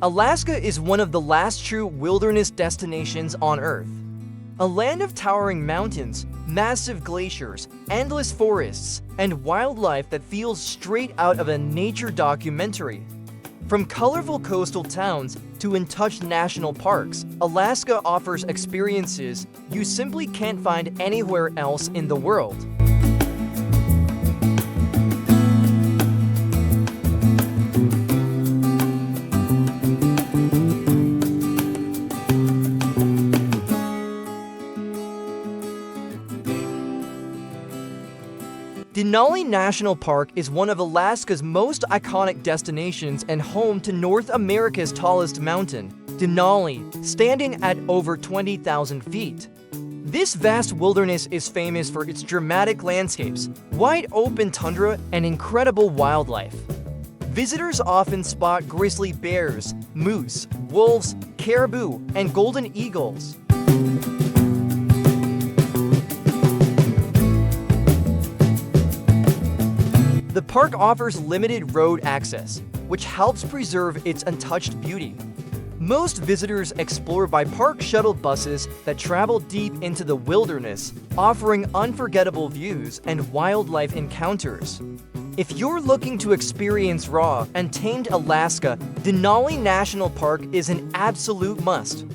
Alaska is one of the last true wilderness destinations on Earth. A land of towering mountains, massive glaciers, endless forests, and wildlife that feels straight out of a nature documentary. From colorful coastal towns to untouched national parks, Alaska offers experiences you simply can't find anywhere else in the world. Denali National Park is one of Alaska's most iconic destinations and home to North America's tallest mountain, Denali, standing at over 20,000 feet. This vast wilderness is famous for its dramatic landscapes, wide open tundra, and incredible wildlife. Visitors often spot grizzly bears, moose, wolves, caribou, and golden eagles. The park offers limited road access, which helps preserve its untouched beauty. Most visitors explore by park shuttle buses that travel deep into the wilderness, offering unforgettable views and wildlife encounters. If you're looking to experience raw, untamed Alaska, Denali National Park is an absolute must.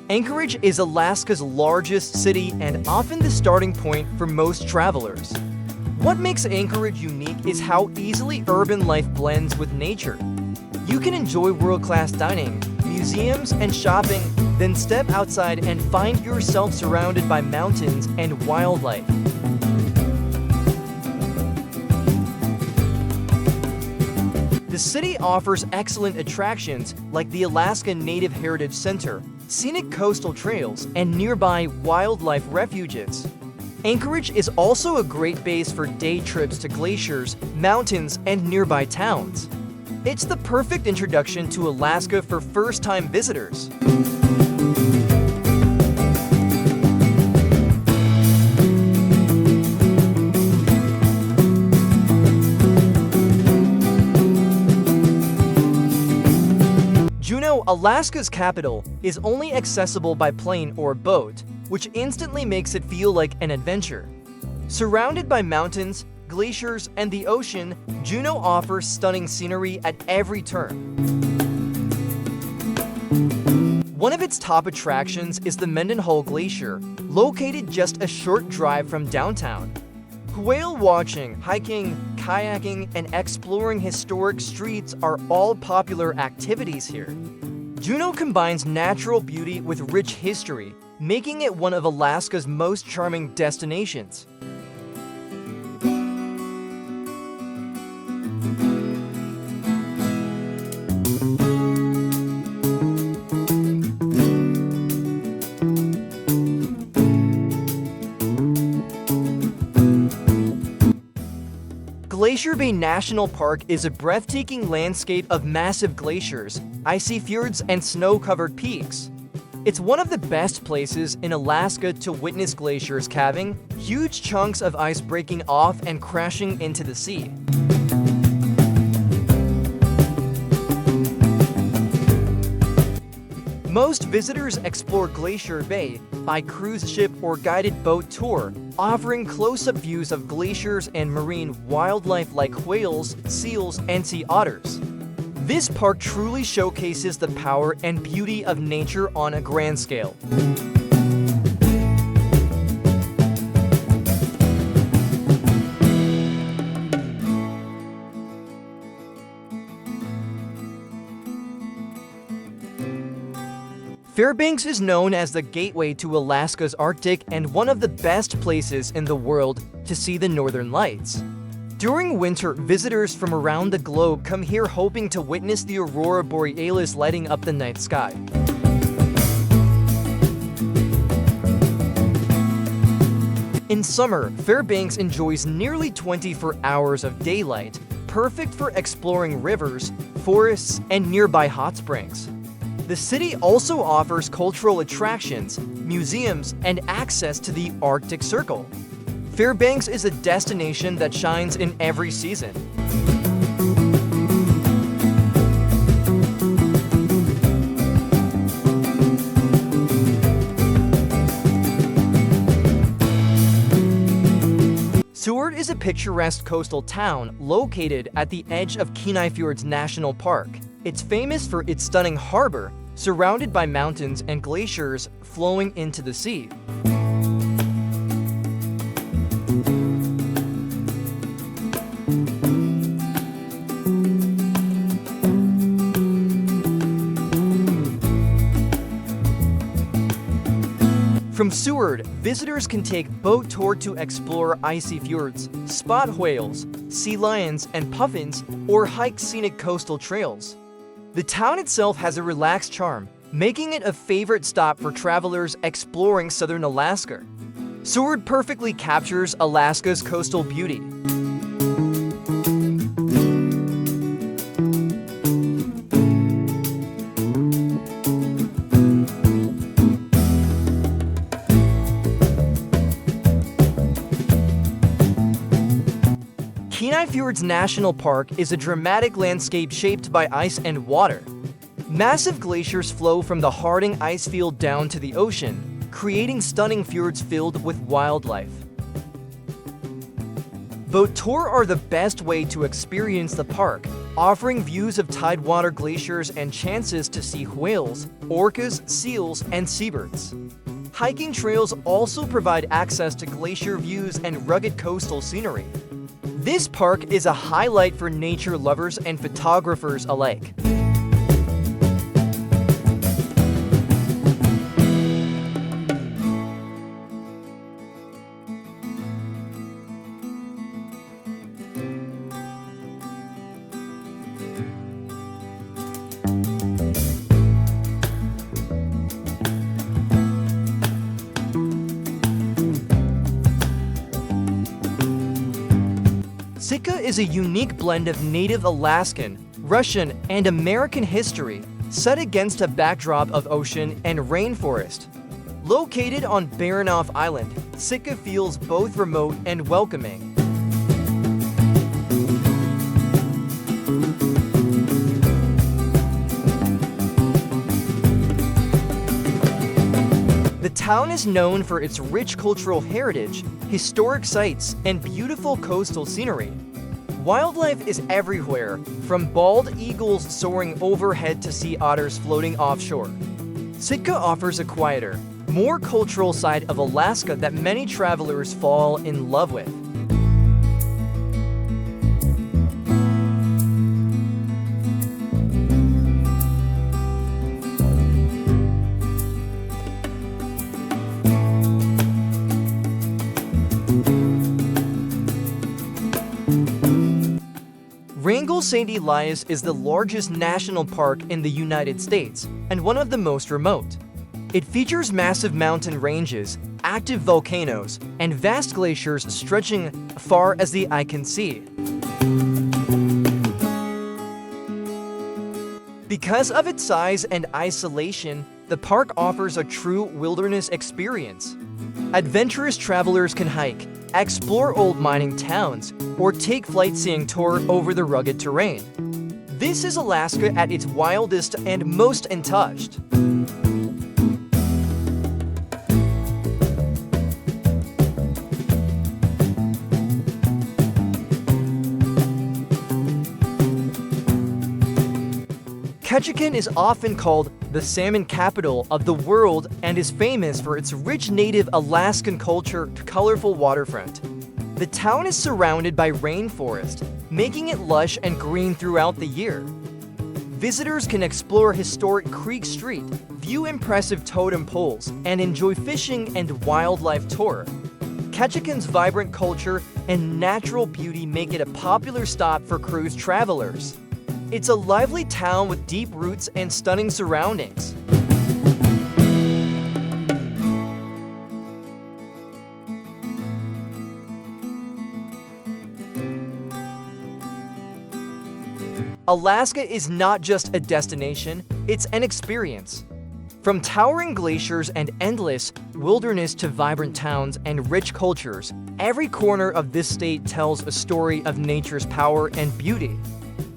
Anchorage is Alaska's largest city and often the starting point for most travelers. What makes Anchorage unique is how easily urban life blends with nature. You can enjoy world-class dining, museums, and shopping, then step outside and find yourself surrounded by mountains and wildlife. The city offers excellent attractions like the Alaska Native Heritage Center, scenic coastal trails, and nearby wildlife refuges. Anchorage is also a great base for day trips to glaciers, mountains, and nearby towns. It's the perfect introduction to Alaska for first-time visitors. Juneau, Alaska's capital, is only accessible by plane or boat, which instantly makes it feel like an adventure. Surrounded by mountains, glaciers, and the ocean, Juneau offers stunning scenery at every turn. One of its top attractions is the Mendenhall Glacier, located just a short drive from downtown. Whale watching, hiking, kayaking, and exploring historic streets are all popular activities here. Juneau combines natural beauty with rich history, making it one of Alaska's most charming destinations. Glacier Bay National Park is a breathtaking landscape of massive glaciers, icy fjords, and snow-covered peaks. It's one of the best places in Alaska to witness glaciers calving, huge chunks of ice breaking off and crashing into the sea. Most visitors explore Glacier Bay by cruise ship or guided boat tour, offering close-up views of glaciers and marine wildlife like whales, seals, and sea otters. This park truly showcases the power and beauty of nature on a grand scale. Fairbanks is known as the gateway to Alaska's Arctic and one of the best places in the world to see the Northern Lights. During winter, visitors from around the globe come here hoping to witness the aurora borealis lighting up the night sky. In summer, Fairbanks enjoys nearly 24 hours of daylight, perfect for exploring rivers, forests, and nearby hot springs. The city also offers cultural attractions, museums, and access to the Arctic Circle. Fairbanks is a destination that shines in every season. Seward is a picturesque coastal town located at the edge of Kenai Fjords National Park. It's famous for its stunning harbor, surrounded by mountains and glaciers flowing into the sea. From Seward, visitors can take boat tour to explore icy fjords, spot whales, sea lions and puffins, or hike scenic coastal trails. The town itself has a relaxed charm, making it a favorite stop for travelers exploring southern Alaska. Seward perfectly captures Alaska's coastal beauty. Kenai Fjords National Park is a dramatic landscape shaped by ice and water. Massive glaciers flow from the Harding ice field down to the ocean, creating stunning fjords filled with wildlife. Boat tours are the best way to experience the park, offering views of tidewater glaciers and chances to see whales, orcas, seals, and seabirds. Hiking trails also provide access to glacier views and rugged coastal scenery. This park is a highlight for nature lovers and photographers alike. Sitka is a unique blend of native Alaskan, Russian, and American history, set against a backdrop of ocean and rainforest. Located on Baranof Island, Sitka feels both remote and welcoming. The town is known for its rich cultural heritage, historic sites, and beautiful coastal scenery. Wildlife is everywhere, from bald eagles soaring overhead to sea otters floating offshore. Sitka offers a quieter, more cultural side of Alaska that many travelers fall in love with. Wrangell St. Elias is the largest national park in the United States and one of the most remote. It features massive mountain ranges, active volcanoes, and vast glaciers stretching far as the eye can see. Because of its size and isolation, the park offers a true wilderness experience. Adventurous travelers can hike, explore old mining towns, or take sightseeing tour over the rugged terrain. This is Alaska at its wildest and most untouched. Ketchikan is often called the salmon capital of the world and is famous for its rich native Alaskan culture and colorful waterfront. The town is surrounded by rainforest, making it lush and green throughout the year. Visitors can explore historic Creek Street, view impressive totem poles, and enjoy fishing and wildlife tour. Ketchikan's vibrant culture and natural beauty make it a popular stop for cruise travelers. It's a lively town with deep roots and stunning surroundings. Alaska is not just a destination, it's an experience. From towering glaciers and endless wilderness to vibrant towns and rich cultures, every corner of this state tells a story of nature's power and beauty.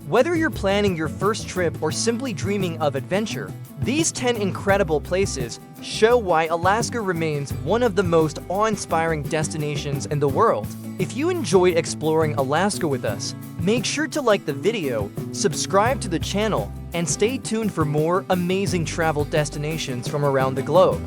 Whether you're planning your first trip or simply dreaming of adventure, these 10 incredible places show why Alaska remains one of the most awe-inspiring destinations in the world. If you enjoyed exploring Alaska with us, make sure to like the video, subscribe to the channel, and stay tuned for more amazing travel destinations from around the globe.